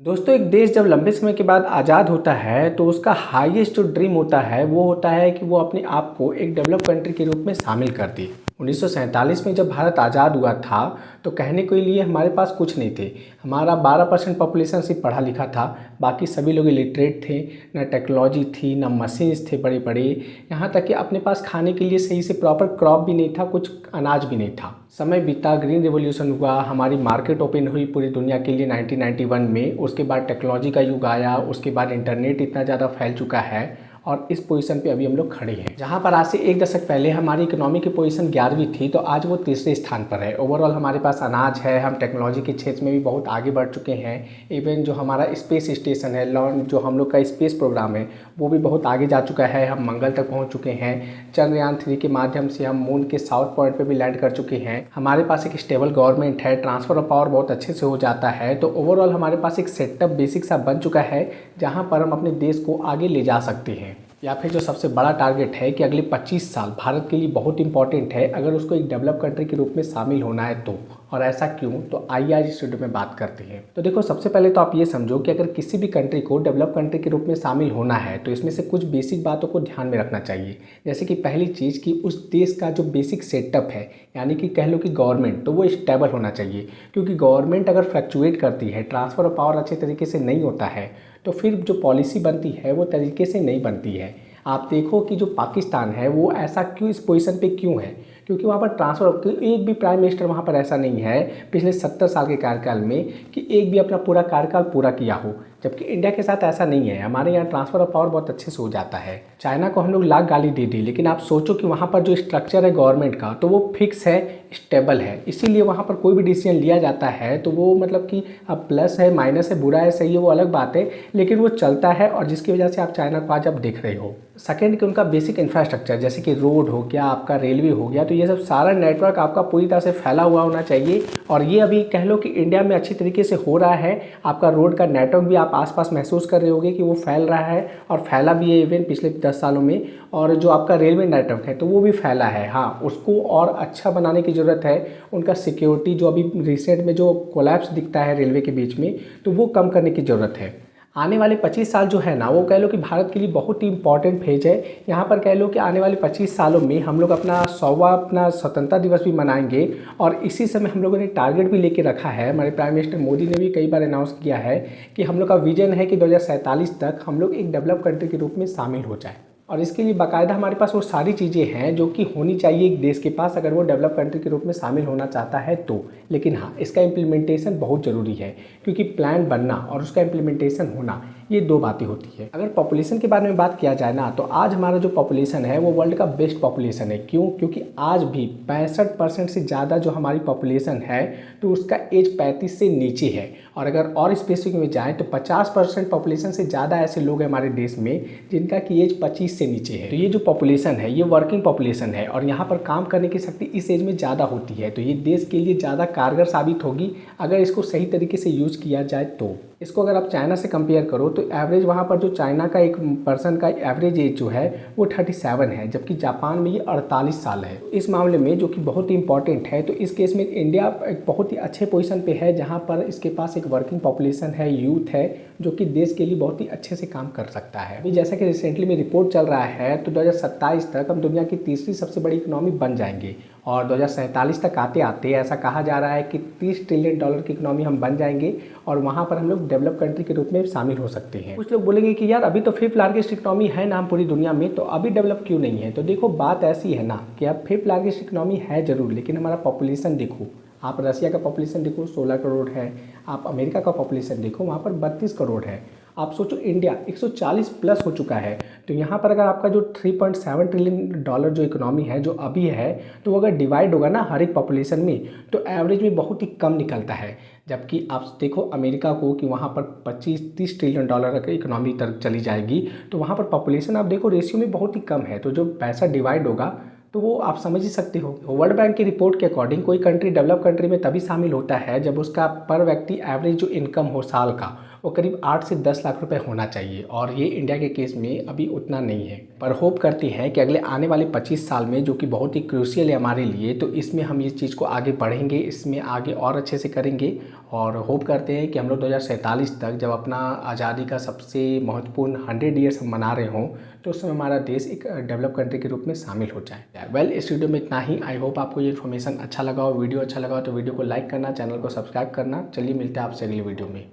दोस्तों, एक देश जब लंबे समय के बाद आज़ाद होता है तो उसका हाईएस्ट जो ड्रीम होता है वो होता है कि वो अपने आप को एक डेवलप कंट्री के रूप में शामिल कर दे। 1947 में जब भारत आज़ाद हुआ था तो कहने के लिए हमारे पास कुछ नहीं थे। हमारा 12% पॉपुलेशन सिर्फ पढ़ा लिखा था, बाकी सभी लोग इलिटरेट थे। ना टेक्नोलॉजी थी, ना मशीन्स थे बड़े बड़े, यहाँ तक कि अपने पास खाने के लिए सही से प्रॉपर क्रॉप भी नहीं था, कुछ अनाज भी नहीं था। समय बीता, ग्रीन रिवॉल्यूशन हुआ, हमारी मार्केट ओपन हुई पूरी दुनिया के लिए 1991 में। उसके बाद टेक्नोलॉजी का युग आया, उसके बाद इंटरनेट इतना ज़्यादा फैल चुका है और इस पोजीशन पे अभी हम लोग खड़े हैं। जहाँ पर आज से एक दशक पहले हमारी इकोनॉमी की पोजीशन 11वीं थी तो आज वो तीसरे स्थान पर है। ओवरऑल हमारे पास अनाज है, हम टेक्नोलॉजी के क्षेत्र में भी बहुत आगे बढ़ चुके हैं। इवन जो हमारा स्पेस स्टेशन है, लॉन्च जो हम लोग का स्पेस प्रोग्राम है वो भी बहुत आगे जा चुका है। हम मंगल तक पहुँच चुके हैं। चंद्रयान 3 के माध्यम से हम मून के साउथ पॉइंट पर भी लैंड कर चुके हैं। हमारे पास एक स्टेबल गवर्नमेंट है, ट्रांसफ़र ऑफ पावर बहुत अच्छे से हो जाता है। तो ओवरऑल हमारे पास एक सेटअप बेसिक सा बन चुका है जहाँ पर हम अपने देश को आगे ले जा सकते हैं। या फिर जो सबसे बड़ा टारगेट है कि अगले 25 साल भारत के लिए बहुत इंपॉर्टेंट है अगर उसको एक डेवलप कंट्री के रूप में शामिल होना है तो। और ऐसा क्यों, तो आइए आज इस वीडियो में बात करते हैं। तो देखो, सबसे पहले तो आप ये समझो कि अगर किसी भी कंट्री को डेवलप कंट्री के रूप में शामिल होना है तो इसमें से कुछ बेसिक बातों को ध्यान में रखना चाहिए। जैसे कि पहली चीज़ कि उस देश का जो बेसिक सेटअप है, यानी कि कह लो कि गवर्नमेंट, तो वो स्टेबल होना चाहिए। क्योंकि गवर्नमेंट अगर फ्लक्चुएट करती है, ट्रांसफ़र ऑफ पावर अच्छे तरीके से नहीं होता है, तो फिर जो पॉलिसी बनती है वो तरीके से नहीं बनती है। आप देखो कि जो पाकिस्तान है वो ऐसा क्यों, इस पोजीशन पे क्यों है, क्योंकि वहाँ पर ट्रांसफ़र, एक भी प्राइम मिनिस्टर वहाँ पर ऐसा नहीं है पिछले 70 साल के कार्यकाल में कि एक भी अपना पूरा कार्यकाल पूरा किया हो। जबकि इंडिया के साथ ऐसा नहीं है। हमारे यहाँ ट्रांसफ़र ऑफ पावर बहुत अच्छे से हो जाता है। चाइना को हम लोग लाख गाली दे दी, लेकिन आप सोचो कि वहाँ पर जो स्ट्रक्चर है गवर्नमेंट का तो वो फिक्स है, स्टेबल है। इसीलिए वहाँ पर कोई भी डिसीजन लिया जाता है तो वो मतलब कि अब प्लस है, माइनस है, बुरा है, सही है, वो अलग बात है, लेकिन वो चलता है। और जिसकी वजह से आप चाइना को आज आप देख रहे हो। सेकेंड कि उनका बेसिक इंफ्रास्ट्रक्चर, जैसे कि रोड हो गया, आपका रेलवे हो गया, तो ये सब सारा नेटवर्क आपका पूरी तरह से फैला हुआ होना चाहिए। और ये अभी कह लो कि इंडिया में अच्छी तरीके से हो रहा है। आपका रोड का नेटवर्क भी आप आसपास महसूस कर रहे होगे कि वो फैल रहा है, और फैला भी है इवन पिछले 10 सालों में। और जो आपका रेलवे नेटवर्क है तो वो भी फैला है। हाँ, उसको और अच्छा बनाने की ज़रूरत है। उनका सिक्योरिटी जो अभी रिसेंट में जो कोलैप्स दिखता है रेलवे के बीच में, तो वो कम करने की ज़रूरत है। आने वाले 25 साल जो है ना, वो कह लो कि भारत के लिए बहुत ही इंपॉर्टेंट फेज है। यहाँ पर कह लो कि आने वाले 25 सालों में हम लोग अपना 100वां अपना स्वतंत्रता दिवस भी मनाएंगे। और इसी समय हम लोगों ने टारगेट भी लेके रखा है। हमारे प्राइम मिनिस्टर मोदी ने भी कई बार अनाउंस किया है कि हम लोग का विजन है कि 2047 तक हम लोग एक डेवलप कंट्री के रूप में शामिल हो जाए। और इसके लिए बाकायदा हमारे पास वो सारी चीज़ें हैं जो कि होनी चाहिए एक देश के पास अगर वो डेवलप कंट्री के रूप में शामिल होना चाहता है तो। लेकिन हाँ, इसका इम्प्लीमेंटेशन बहुत ज़रूरी है, क्योंकि प्लान बनना और उसका इम्प्लीमेंटेशन होना, ये दो बातें होती है। अगर पॉपुलेशन के बारे में बात किया जाए ना, तो आज हमारा जो पॉपुलेशन है वो वर्ल्ड का बेस्ट पॉपुलेशन है। क्यों? क्योंकि आज भी 65% से ज़्यादा जो हमारी पॉपुलेशन है तो उसका एज 35 से नीचे है। और अगर और स्पेसिफिक में जाएँ तो 50% पॉपुलेशन से ज़्यादा ऐसे लोग हैं हमारे देश में जिनका कि एज 25 से नीचे है। तो ये जो पॉपुलेशन है ये वर्किंग पॉपुलेशन है, और यहाँ पर काम करने की शक्ति इस एज में ज़्यादा होती है। तो ये देश के लिए ज़्यादा कारगर साबित होगी अगर इसको सही तरीके से यूज़ किया जाए तो। इसको अगर आप चाइना से कंपेयर करो तो एवरेज वहाँ पर जो चाइना का एक पर्सन का एवरेज एज जो है वो 37 है, जबकि जापान में ये 48 साल है। इस मामले में जो कि बहुत ही इंपॉर्टेंट है, तो इस केस में इंडिया एक बहुत ही अच्छे पोजीशन पे है जहाँ पर इसके पास एक वर्किंग पॉपुलेशन है, यूथ है, जो कि देश के लिए बहुत ही अच्छे से काम कर सकता है। अभी जैसा कि रिसेंटली में रिपोर्ट चल रहा है तो 2027 तक हम दुनिया की तीसरी सबसे बड़ी इकोनॉमी बन जाएंगे। और 2047 तक आते आते ऐसा कहा जा रहा है कि $30 ट्रिलियन की इकोनॉमी हम बन जाएंगे, और वहाँ पर हम लोग डेवलप कंट्री के रूप में शामिल हो सकते हैं। कुछ लोग बोलेंगे कि यार अभी तो 5th लार्जेस्ट इकोनॉमी है ना हम पूरी दुनिया में, तो अभी डेवलप क्यों नहीं है? तो देखो, बात ऐसी है ना कि अब 5th लार्जेस्ट इकोनॉमी है ज़रूर, लेकिन हमारा पॉपुलेशन देखो, आप रसिया का पॉपुलेशन देखो 16 करोड़ है, आप अमेरिका का पॉपुलेशन देखो वहाँ पर 32 करोड़ है। आप सोचो इंडिया 140 प्लस हो चुका है। तो यहाँ पर अगर आपका जो $3.7 ट्रिलियन जो इकोनॉमी है जो अभी है, तो वो अगर डिवाइड होगा ना हर एक पॉपुलेशन में तो एवरेज में बहुत ही कम निकलता है। जबकि आप देखो अमेरिका को कि वहाँ पर 25-30 ट्रिलियन डॉलर की इकोनॉमी तक चली जाएगी, तो वहाँ पर पॉपुलेशन आप देखो रेशियो में बहुत ही कम है। तो जो पैसा डिवाइड होगा तो वो आप समझ ही सकते हो। वर्ल्ड बैंक की रिपोर्ट के अकॉर्डिंग कोई कंट्री डेवलप कंट्री में तभी शामिल होता है जब उसका पर व्यक्ति एवरेज जो इनकम हो साल का वो करीब 8 से 10 लाख रुपए होना चाहिए, और ये इंडिया के केस में अभी उतना नहीं है। पर होप करते हैं कि अगले आने वाले 25 साल में, जो कि बहुत ही क्रूशियल है हमारे लिए, तो इसमें हम इस चीज़ को आगे बढ़ेंगे, इसमें आगे और अच्छे से करेंगे। और होप करते हैं कि हम लोग 2047 तक जब अपना आज़ादी का सबसे महत्वपूर्ण 100 ईयर्स हम मना रहे हों, तो उस समय हमारा देश एक डेवलप कंट्री के रूप में शामिल हो जाए। वेल, इस वीडियो में इतना ही। आई होप आपको ये इन्फॉर्मेशन अच्छा लगा हो, वीडियो अच्छा लगा हो तो वीडियो को लाइक करना, चैनल को सब्सक्राइब करना। चलिए मिलते हैं आपसे अगली वीडियो में।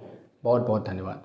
बहुत बहुत धन्यवाद।